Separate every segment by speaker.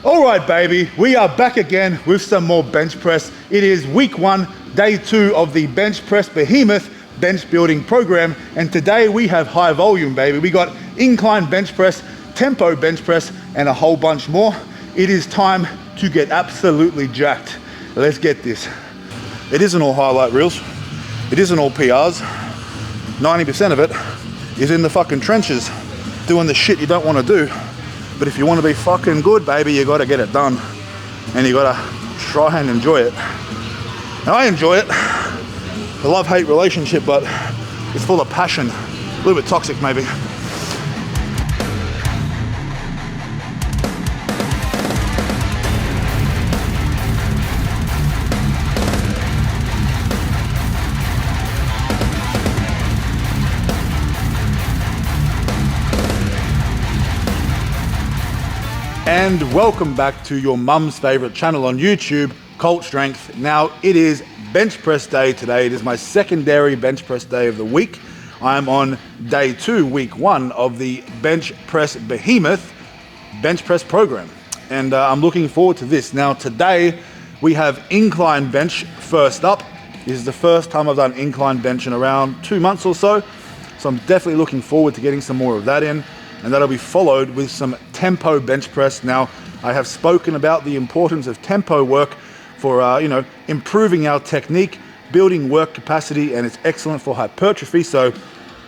Speaker 1: All right, baby, we are back again with some more bench press. It is week 1, day 2 of the bench press Behemoth bench building program. And today we have high volume, baby. We got incline bench press, tempo bench press, and a whole bunch more. It is time to get absolutely jacked. Let's get this. It isn't all highlight reels. It isn't all PRs. 90% of it is in the fucking trenches, doing the shit you don't want to do. But if you want to be fucking good, baby, you got to get it done. And you got to try and enjoy it. And I enjoy it. A love-hate relationship, but it's full of passion. A little bit toxic, maybe. And welcome back to your mum's favorite channel on YouTube, Cult Strength. Now it is bench press day today. It is my secondary bench press day of the week. I'm on day 2, week 1 of the bench press Behemoth bench press program. And I'm looking forward to this. Now today we have incline bench first up. This is the first time I've done incline bench in around 2 months or so. So I'm definitely looking forward to getting some more of that in. And that'll be followed with some tempo bench press. Now, I have spoken about the importance of tempo work for, improving our technique, building work capacity, and it's excellent for hypertrophy. So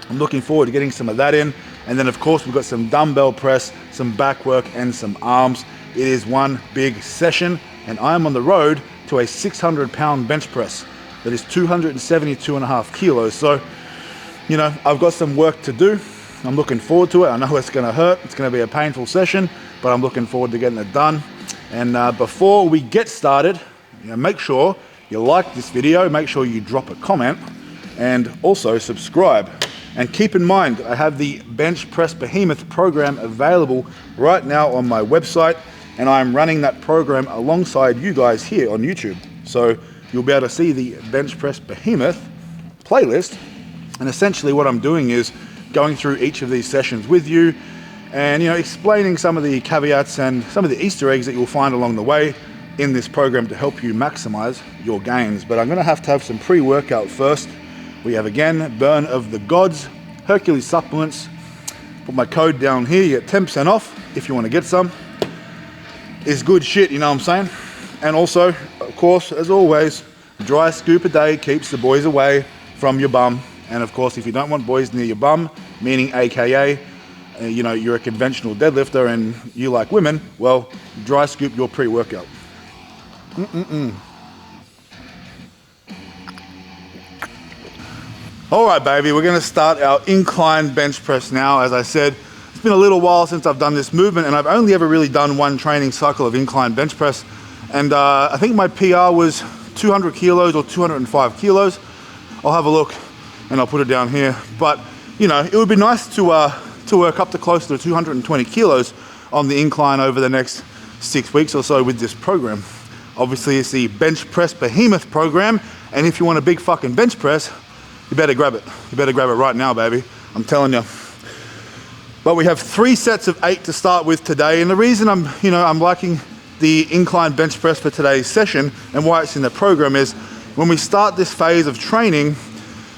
Speaker 1: I'm looking forward to getting some of that in. And then, of course, we've got some dumbbell press, some back work, and some arms. It is one big session, and I'm on the road to a 600-pound bench press. That is 272.5 kilos. So, I've got some work to do. I'm looking forward to it. I know it's going to hurt. It's going to be a painful session, but I'm looking forward to getting it done. And before we get started, make sure you like this video, make sure you drop a comment, and also subscribe. And keep in mind, I have the Bench Press Behemoth program available right now on my website, and I'm running that program alongside you guys here on YouTube. So you'll be able to see the Bench Press Behemoth playlist. And essentially what I'm doing is going through each of these sessions with you and explaining some of the caveats and some of the Easter eggs that you'll find along the way in this program to help you maximize your gains. But I'm going to have some pre-workout first. We have again Burn of the Gods Hercules supplements. Put my code down here, you get 10% off if you want to get some. It's good shit, you know what I'm saying? And also, of course, as always, dry scoop a day keeps the boys away from your bum. And of course, if you don't want boys near your bum, meaning AKA, you're a conventional deadlifter and you like women, well, dry scoop your pre-workout. All right, baby, we're gonna start our incline bench press now. As I said, it's been a little while since I've done this movement, and I've only ever really done one training cycle of incline bench press. And I think my PR was 200 kilos or 205 kilos. I'll have a look and I'll put it down here. But it would be nice to work up to close to 220 kilos on the incline over the next 6 weeks or so with this program. Obviously, it's the Bench Press Behemoth program, and if you want a big fucking bench press, you better grab it. You better grab it right now, baby. I'm telling you. But we have 3 sets of 8 to start with today, and the reason I'm liking the incline bench press for today's session and why it's in the program is when we start this phase of training,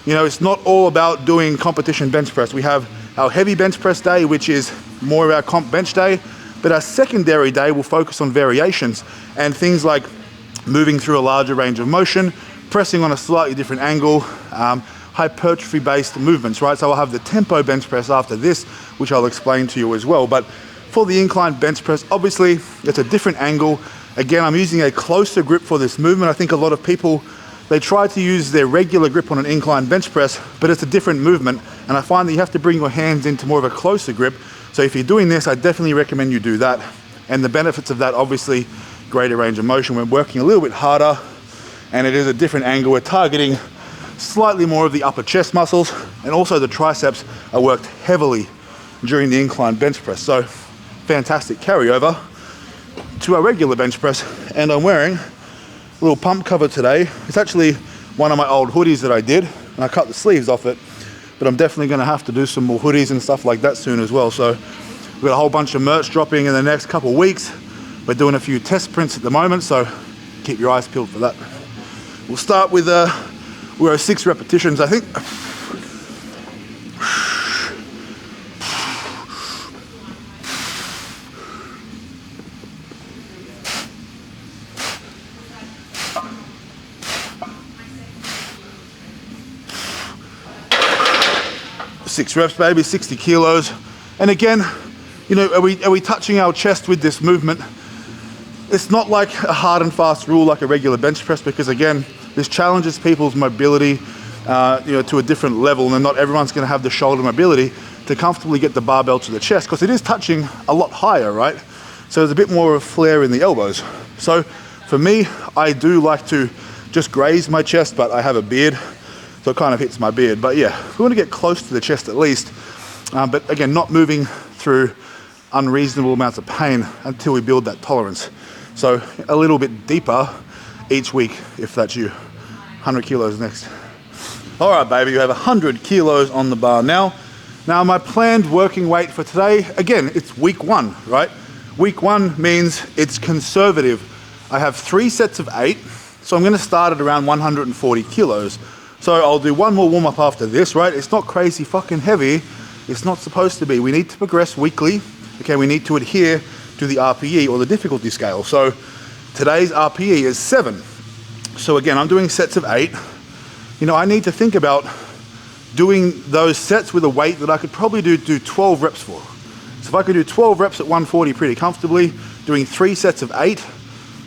Speaker 1: it's not all about doing competition bench press. We have our heavy bench press day, which is more of our comp bench day, but our secondary day will focus on variations and things like moving through a larger range of motion, pressing on a slightly different angle, hypertrophy-based movements, right? So I'll have the tempo bench press after this, which I'll explain to you as well. But for the incline bench press, obviously, it's a different angle. Again, I'm using a closer grip for this movement. I think a lot of people, they try to use their regular grip on an incline bench press, but it's a different movement. And I find that you have to bring your hands into more of a closer grip. So if you're doing this, I definitely recommend you do that. And the benefits of that, obviously, greater range of motion. We're working a little bit harder, and it is a different angle. We're targeting slightly more of the upper chest muscles, and also the triceps are worked heavily during the incline bench press. So fantastic carryover to our regular bench press. And I'm wearing a little pump cover today. It's actually one of my old hoodies that I did, and I cut the sleeves off it, but I'm definitely going to have to do some more hoodies and stuff like that soon as well. So we've got a whole bunch of merch dropping in the next couple of weeks. We're doing a few test prints at the moment, so keep your eyes peeled for that. We'll start with we're at 6 repetitions, I think. 6 reps, baby, 60 kilos. And again, you know, are we touching our chest with this movement? It's not like a hard and fast rule like a regular bench press, because again, this challenges people's mobility, you know, to a different level, and not everyone's going to have the shoulder mobility to comfortably get the barbell to the chest, because it is touching a lot higher, right? So there's a bit more of a flare in the elbows. So for me, I do like to just graze my chest, but I have a beard, so it kind of hits my beard. But yeah, we want to get close to the chest at least, but again, not moving through unreasonable amounts of pain until we build that tolerance. So a little bit deeper each week, if that's you. 100 kilos next. All right, baby, you have 100 kilos on the bar now. Now my planned working weight for today, again, it's week 1, right? Week 1 means it's conservative. I have 3 sets of 8, so I'm gonna start at around 140 kilos. So I'll do one more warm up after this, right? It's not crazy fucking heavy. It's not supposed to be. We need to progress weekly. Okay, we need to adhere to the RPE, or the difficulty scale. So today's RPE is 7. So again, I'm doing sets of 8. You know, I need to think about doing those sets with a weight that I could probably do 12 reps for. So if I could do 12 reps at 140 pretty comfortably, doing 3 sets of 8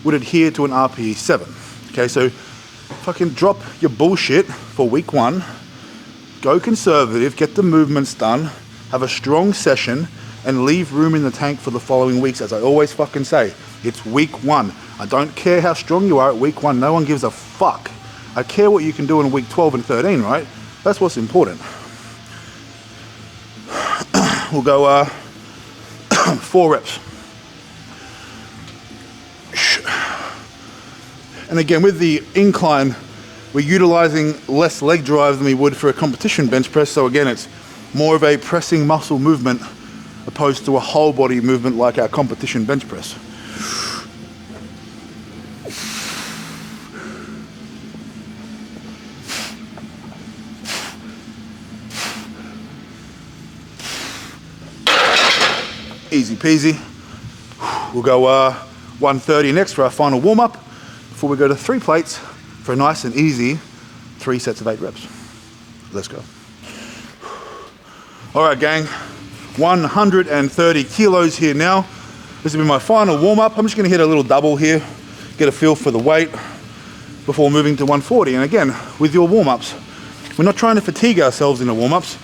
Speaker 1: would adhere to an RPE 7. Okay, so fucking drop your bullshit for week 1, go conservative, get the movements done, have a strong session, and leave room in the tank for the following weeks. As I always fucking say, it's week 1. I don't care how strong you are at week 1, no one gives a fuck. I care what you can do in week 12 and 13, right? That's what's important. We'll go 4 reps. And again, with the incline, we're utilizing less leg drive than we would for a competition bench press. So again, it's more of a pressing muscle movement opposed to a whole body movement like our competition bench press. Easy peasy. We'll go 130 next for our final warm up, before we go to 3 plates for a nice and easy 3 sets of 8 reps. Let's go. All right, gang, 130 kilos here now. This will be my final warm up. I'm just gonna hit a little double here, get a feel for the weight before moving to 140. And again, with your warm ups, we're not trying to fatigue ourselves in the warm ups.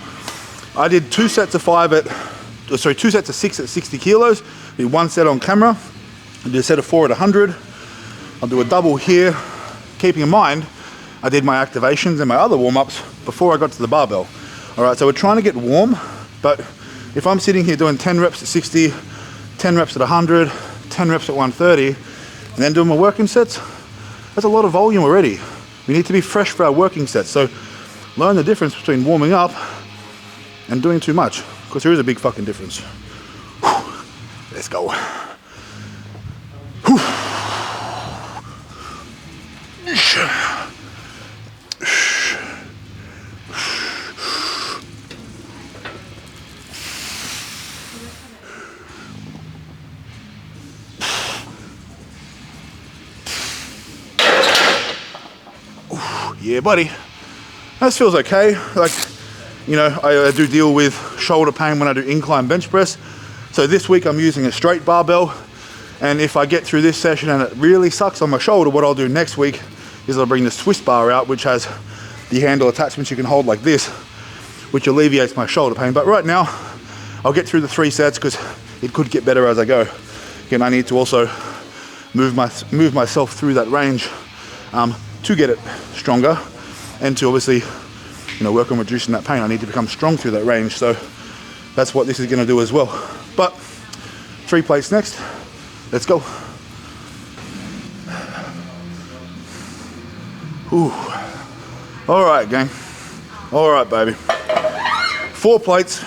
Speaker 1: I did 2 sets of 2 sets of 6 at 60 kilos. Did 1 set on camera. I did a set of 4 at 100. I'll do a double here, keeping in mind I did my activations and my other warm-ups before I got to the barbell. All right, so we're trying to get warm, but if I'm sitting here doing 10 reps at 60, 10 reps at 100, 10 reps at 130, and then doing my working sets, that's a lot of volume already. We need to be fresh for our working sets. So learn the difference between warming up and doing too much, because there is a big fucking difference. Let's go. Yeah, buddy. This feels okay. Like, you know, I do deal with shoulder pain when I do incline bench press. So this week I'm using a straight barbell. And if I get through this session and it really sucks on my shoulder, what I'll do next week is I'll bring the Swiss bar out, which has the handle attachments you can hold like this, which alleviates my shoulder pain. But right now, I'll get through the 3 sets because it could get better as I go. Again, I need to also move myself through that range to get it stronger, and to obviously, you know, work on reducing that pain. I need to become strong through that range. So that's what this is going to do as well. But 3 plates next. Let's go. Ooh. All right, gang. All right, baby. 4 plates.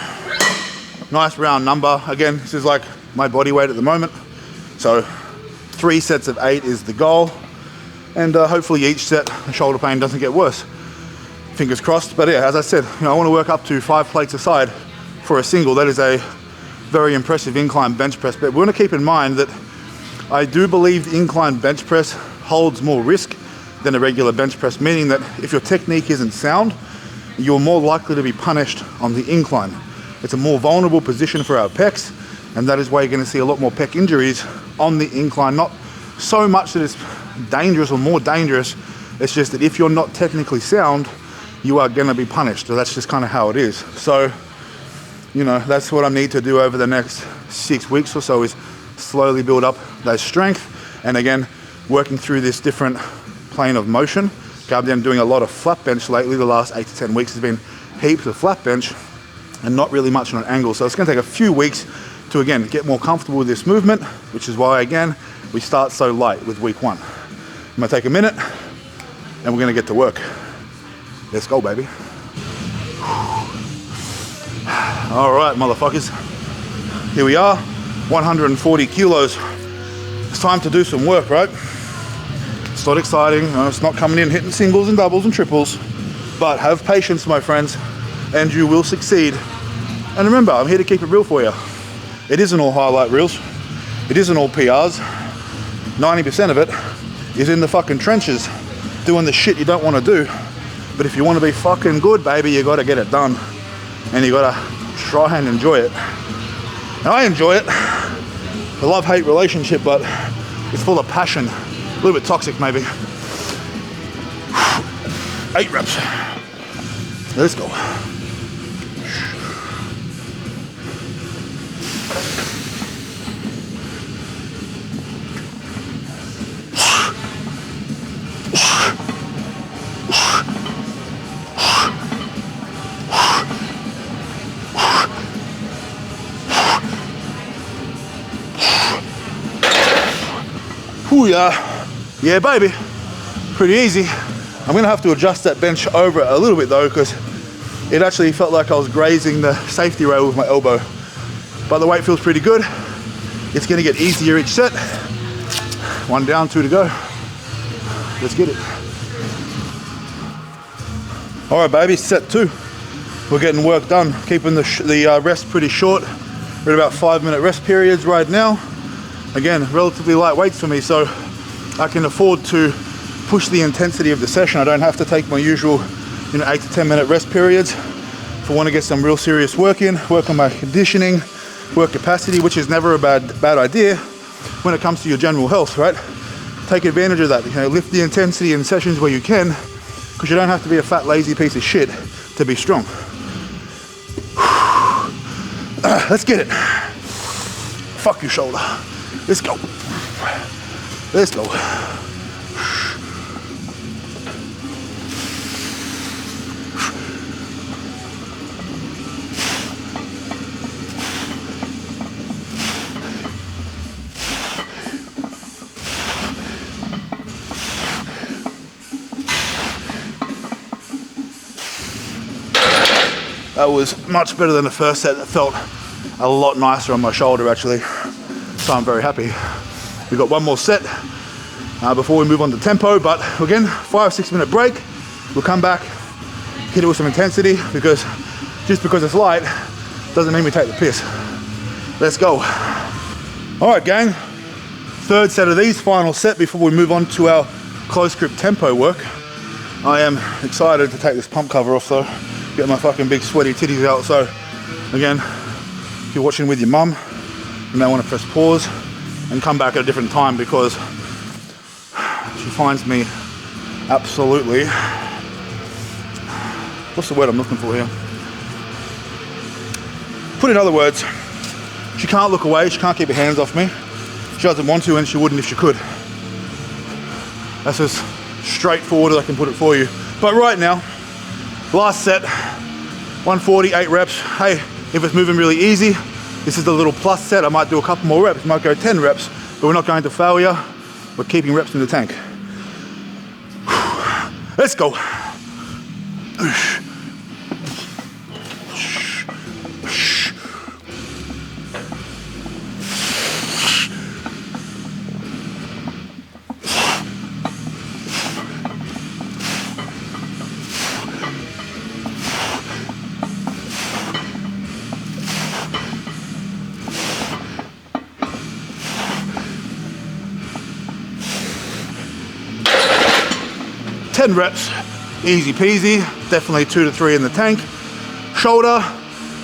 Speaker 1: Nice round number. Again, this is like my body weight at the moment. So 3 sets of 8 is the goal. And hopefully each set, the shoulder pain doesn't get worse. Fingers crossed. But yeah, as I said, I want to work up to 5 plates a side for a single. That is a very impressive incline bench press. But we want to keep in mind that I do believe the incline bench press holds more risk than a regular bench press, meaning that if your technique isn't sound, you're more likely to be punished on the incline. It's a more vulnerable position for our pecs, and that is why you're going to see a lot more pec injuries on the incline. Not so much that it's dangerous or more dangerous, it's just that if you're not technically sound, you are going to be punished. So that's just kind of how it is. So, that's what I need to do over the next 6 weeks or so, is slowly build up that strength. And again, working through this different plane of motion. I've been doing a lot of flat bench lately. The last 8 to 10 weeks has been heaps of flat bench and not really much on an angle. So it's going to take a few weeks to, again, get more comfortable with this movement, which is why, again, we start so light with week 1. I'm going to take a minute and we're going to get to work. Let's go, baby. All right, motherfuckers. Here we are, 140 kilos. It's time to do some work, right? It's not exciting. It's not coming in hitting singles and doubles and triples, but have patience, my friends, and you will succeed. And remember, I'm here to keep it real for you. It isn't all highlight reels. It isn't all PRs. 90% of it is in the fucking trenches, doing the shit you don't want to do. But if you want to be fucking good, baby, you got to get it done. And you got to try and enjoy it. And I enjoy it. A love-hate relationship, but it's full of passion. A little bit toxic, maybe. 8 reps. Let's go. Ooh, yeah, baby, pretty easy. I'm gonna have to adjust that bench over a little bit though, because it actually felt like I was grazing the safety rail with my elbow. But the weight feels pretty good. It's gonna get easier each set. 1 down, 2 to go. Let's get it. All right, baby, set 2. We're getting work done, keeping the rest pretty short. We're at about 5-minute rest periods right now. Again, relatively light weights for me, so I can afford to push the intensity of the session. I don't have to take my usual 8 to 10 minute rest periods. If I want to get some real serious work in, work on my conditioning, work capacity, which is never a bad idea when it comes to your general health, right? Take advantage of that. Lift the intensity in sessions where you can, because you don't have to be a fat, lazy piece of shit to be strong. Let's get it. Fuck your shoulder. Let's go. Let's go. That was much better than the first set. That felt a lot nicer on my shoulder actually. So I'm very happy. We've got one more set before we move on to tempo, but again, 5-6 minute break. We'll come back, hit it with some intensity, because just because it's light doesn't mean we take the piss. Let's go. All right, gang. 3rd set of these, final set before we move on to our close grip tempo work. I am excited to take this pump cover off though. Get my fucking big sweaty titties out. So again, if you're watching with your mum, you may want to press pause and come back at a different time, because she finds me absolutely, what's the word I'm looking for here? Put in other words, she can't look away, she can't keep her hands off me. She doesn't want to, and she wouldn't if she could. That's as straightforward as I can put it for you. But right now, last set, 140, 8 reps. Hey, if it's moving really easy, this is the little plus set. I might do a couple more reps, might go 10 reps, but we're not going to failure. We're keeping reps in the tank. Let's go. 10 reps, easy peasy, definitely 2 to 3 in the tank. Shoulder,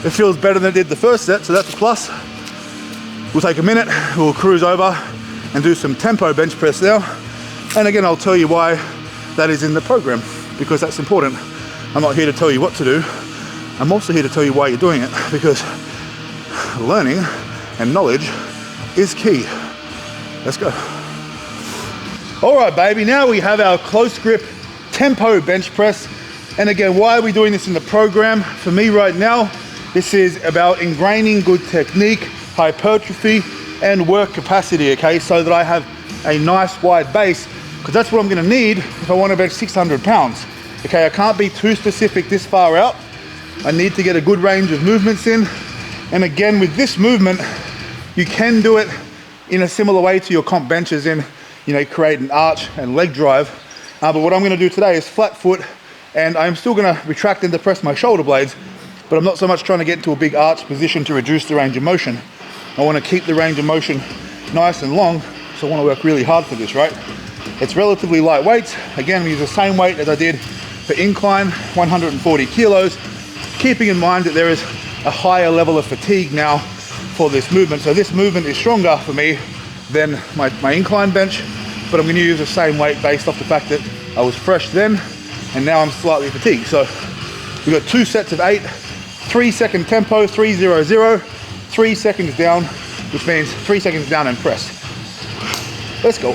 Speaker 1: it feels better than it did the first set, so that's a plus. We'll take a minute, we'll cruise over and do some tempo bench press now. And again, I'll tell you why that is in the program, because that's important. I'm not here to tell you what to do. I'm also here to tell you why you're doing it, because learning and knowledge is key. Let's go. All right, baby, now we have our close grip tempo bench press. And again, why are we doing this in the program? For me right now, this is about ingraining good technique, hypertrophy, and work capacity, okay? So that I have a nice wide base, because that's what I'm gonna need if I wanna bench 600 pounds. Okay, I can't be too specific this far out. I need to get a good range of movements in. And again, with this movement, you can do it in a similar way to your comp benches in, create an arch and leg drive. But what I'm gonna do today is flat foot, and I'm still gonna retract and depress my shoulder blades, but I'm not so much trying to get into a big arch position to reduce the range of motion. I wanna keep the range of motion nice and long, so I wanna work really hard for this, right? It's relatively lightweight. Again, we use the same weight as I did for incline, 140 kilos, keeping in mind that there is a higher level of fatigue now for this movement. So this movement is stronger for me than my incline bench, but I'm gonna use the same weight based off the fact that I was fresh then, and now I'm slightly fatigued. So we've got 2 sets of 8, 3-second tempo, 3-0-0, 3 seconds down, which means 3 seconds down and press. Let's go.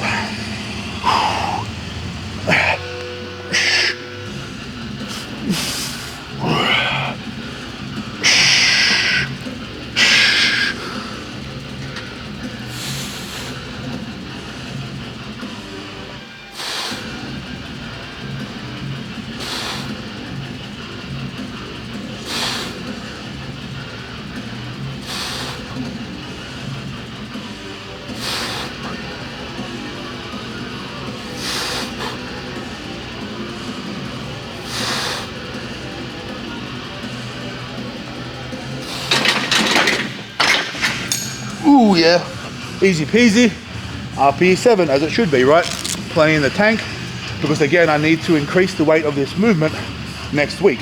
Speaker 1: Ooh, yeah, easy peasy. RPE 7 as it should be, right? Plenty in the tank, because again, I need to increase the weight of this movement next week.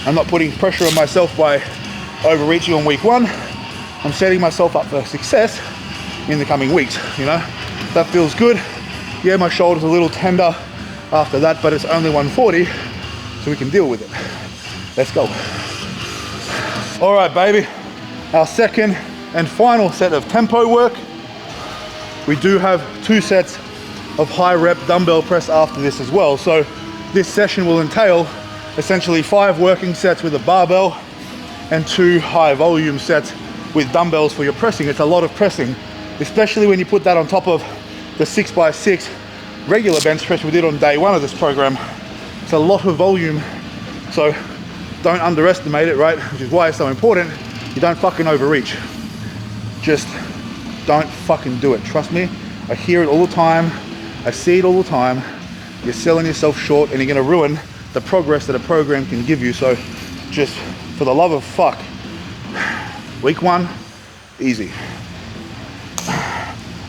Speaker 1: I'm not putting pressure on myself by overreaching on week 1. I'm setting myself up for success in the coming weeks, That feels good. Yeah, my shoulder's a little tender after that, but it's only 140, so we can deal with it. Let's go. All right, baby, our second and final set of tempo work. We do have 2 sets of high rep dumbbell press after this as well. So this session will entail essentially 5 working sets with a barbell and 2 high volume sets with dumbbells for your pressing. It's a lot of pressing, especially when you put that on top of the 6x6 regular bench press we did on day 1 of this program. It's a lot of volume, so don't underestimate it, right? Which is why it's so important you don't fucking overreach. Just don't fucking do it. Trust me, I hear it all the time. I see it all the time. You're selling yourself short and you're gonna ruin the progress that a program can give you. So just for the love of fuck, week 1, easy.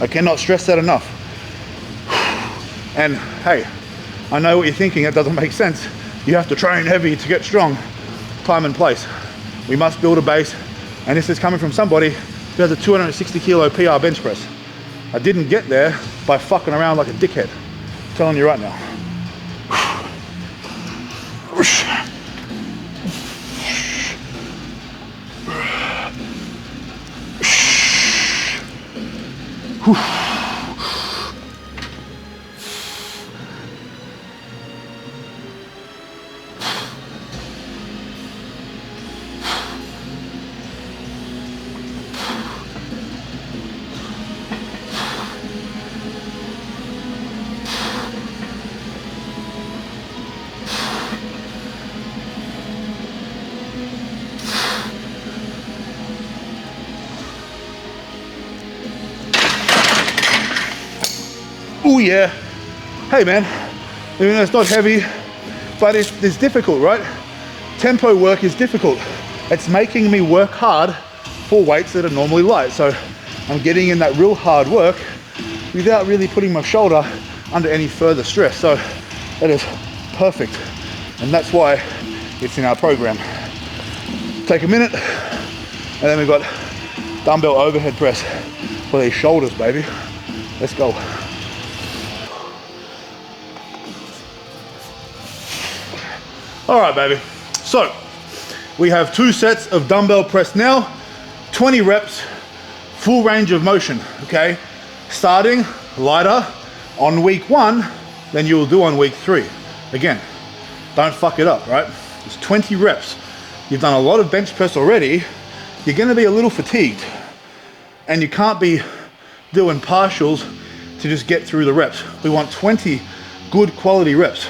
Speaker 1: I cannot stress that enough. And hey, I know what you're thinking, that doesn't make sense. You have to train heavy to get strong. Time and place. We must build a base, and this is coming from somebody who has a 260 kilo PR bench press. I didn't get there by fucking around like a dickhead. I'm telling you right now. Oh yeah. Hey man, it's not heavy, but it's difficult, right? Tempo work is difficult. It's making me work hard for weights that are normally light. So I'm getting in that real hard work without really putting my shoulder under any further stress. So That is perfect. And that's why it's in our program. Take a minute, and then we've got dumbbell overhead press for these shoulders, baby. Let's go. All right, baby. So we have 2 sets of dumbbell press now, 20 reps, full range of motion, okay? Starting lighter on week 1 than you will do on week 3. Again, don't fuck it up, right? It's 20 reps. You've done a lot of bench press already. You're gonna be a little fatigued, and you can't be doing partials to just get through the reps. We want 20 good quality reps.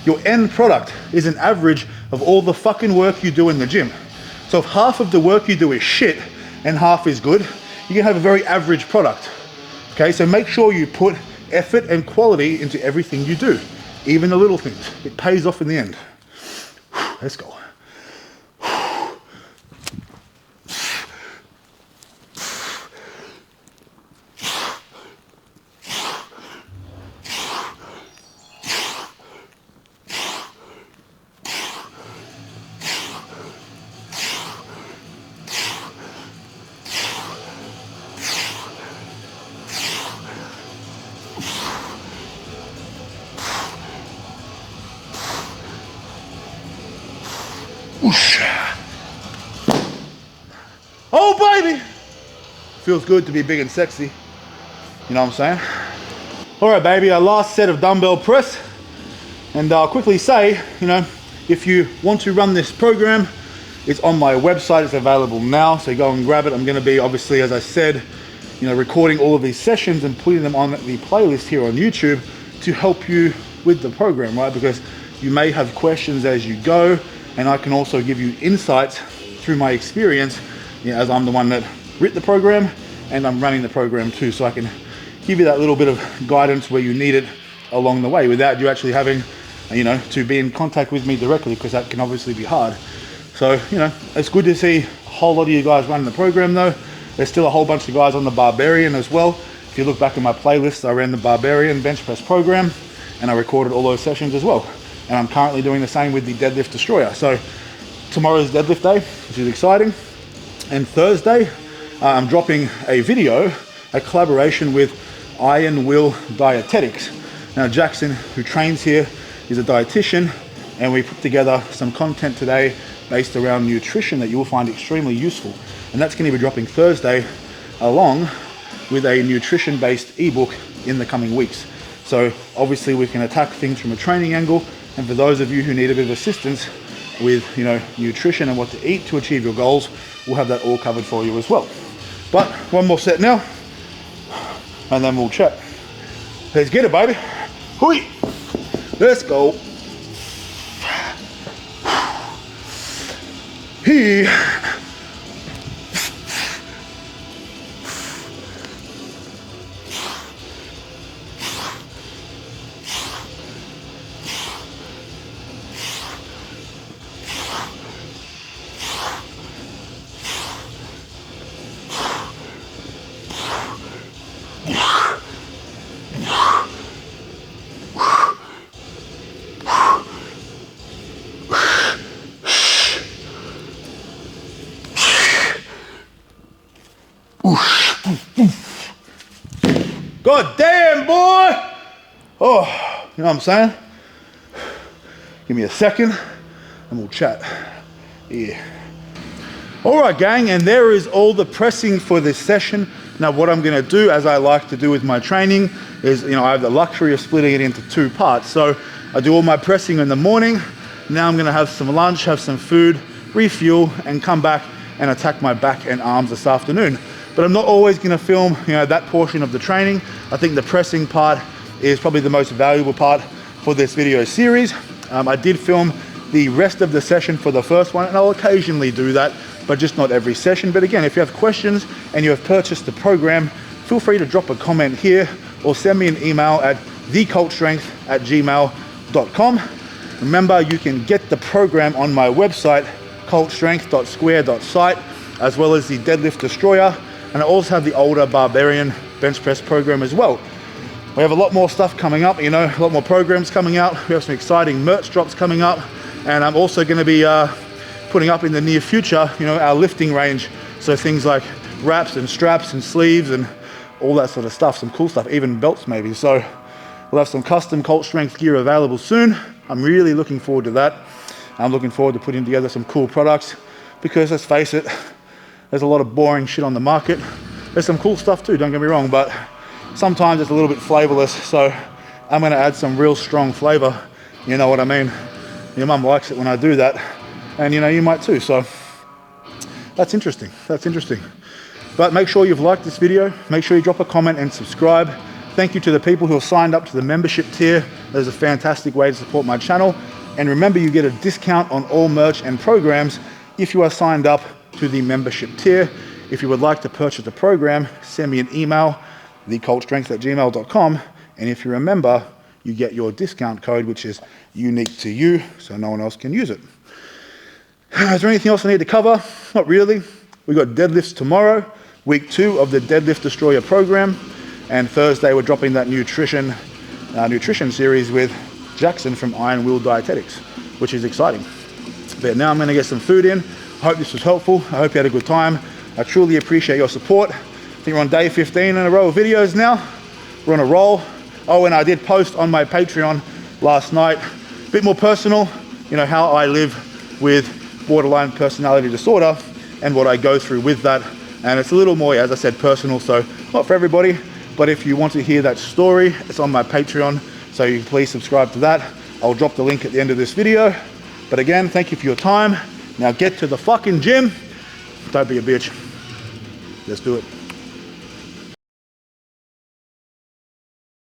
Speaker 1: Your end product is an average of all the fucking work you do in the gym. So if half of the work you do is shit and half is good, you're gonna have a very average product. Okay, so make sure you put effort and quality into everything you do, even the little things. It pays off in the end. Let's go. Oh baby! Feels good to be big and sexy. You know what I'm saying? All right, baby, our last set of dumbbell press. And I'll quickly say, you know, if you want to run this program, it's on my website. It's available now, so go and grab it. I'm gonna be, obviously, as I said, you know, recording all of these sessions and putting them on the playlist here on YouTube to help you with the program, right? Because you may have questions as you go, and I can also give you insights through my experience, you know, as I'm the one that writ the program and I'm running the program too, so I can give you that little bit of guidance where you need it along the way without you actually having, you know, to be in contact with me directly, because that can obviously be hard. So, you know, it's good to see a whole lot of you guys running the program though. There's still a whole bunch of guys on the Barbarian as well. If you look back in my playlist, I ran the Barbarian bench press program and I recorded all those sessions as well. And I'm currently doing the same with the Deadlift Destroyer. So tomorrow's deadlift day, which is exciting. And Thursday, I'm dropping a video, a collaboration with Iron Will Dietetics. Now Jackson, who trains here, is a dietitian, and we put together some content today based around nutrition that you will find extremely useful. And that's going to be dropping Thursday, along with a nutrition-based ebook in the coming weeks. So obviously we can attack things from a training angle, and for those of you who need a bit of assistance with, you know, nutrition and what to eat to achieve your goals, we'll have that all covered for you as well. But one more set now, and then we'll chat. Let's get it, baby. Hui. Let's go. He. God damn, boy! Oh, you know what I'm saying? Give me a second and we'll chat. Yeah. All right, gang, and there is all the pressing for this session. Now, what I'm gonna do, as I like to do with my training, is, you know, I have the luxury of splitting it into 2 parts. So I do all my pressing in the morning. Now I'm gonna have some lunch, have some food, refuel, and come back and attack my back and arms this afternoon. But I'm not always gonna film, you know, that portion of the training. I think the pressing part is probably the most valuable part for this video series. I did film the rest of the session for the first one, and I'll occasionally do that, but just not every session. But again, if you have questions and you have purchased the program, feel free to drop a comment here or send me an email at thecultstrength@gmail.com. Remember, you can get the program on my website, cultstrength.square.site, as well as the Deadlift Destroyer. And I also have the older Barbarian bench press program as well. We have a lot more stuff coming up, you know, a lot more programs coming out. We have some exciting merch drops coming up, and I'm also going to be putting up in the near future, you know, our lifting range. So things like wraps and straps and sleeves and all that sort of stuff, some cool stuff, even belts maybe. So we'll have some custom Cult Strength gear available soon. I'm really looking forward to that. I'm looking forward to putting together some cool products because, let's face it, there's a lot of boring shit on the market. There's some cool stuff too, don't get me wrong, but sometimes it's a little bit flavorless. So I'm gonna add some real strong flavor. You know what I mean? Your mum likes it when I do that, and you know, you might too. So that's interesting, that's interesting. But make sure you've liked this video. Make sure you drop a comment and subscribe. Thank you to the people who have signed up to the membership tier. That is a fantastic way to support my channel. And remember, you get a discount on all merch and programs if you are signed up to the membership tier. If you would like to purchase the program, send me an email, thecultstrength@gmail.com. And if you remember, you get your discount code, which is unique to you, so no one else can use it. Is there anything else I need to cover? Not really. We got deadlifts tomorrow, week 2 of the Deadlift Destroyer program. And Thursday, we're dropping that nutrition series with Jackson from Iron Will Dietetics, which is exciting. But now I'm gonna get some food in. I hope this was helpful. I hope you had a good time. I truly appreciate your support. I think we're on day 15 in a row of videos now. We're on a roll. Oh, and I did post on my Patreon last night, a bit more personal, you know, how I live with borderline personality disorder and what I go through with that. And it's a little more, as I said, personal, so not for everybody. But if you want to hear that story, it's on my Patreon, so you can please subscribe to that. I'll drop the link at the end of this video. But again, thank you for your time. Now get to the fucking gym. Don't be a bitch. Let's do it.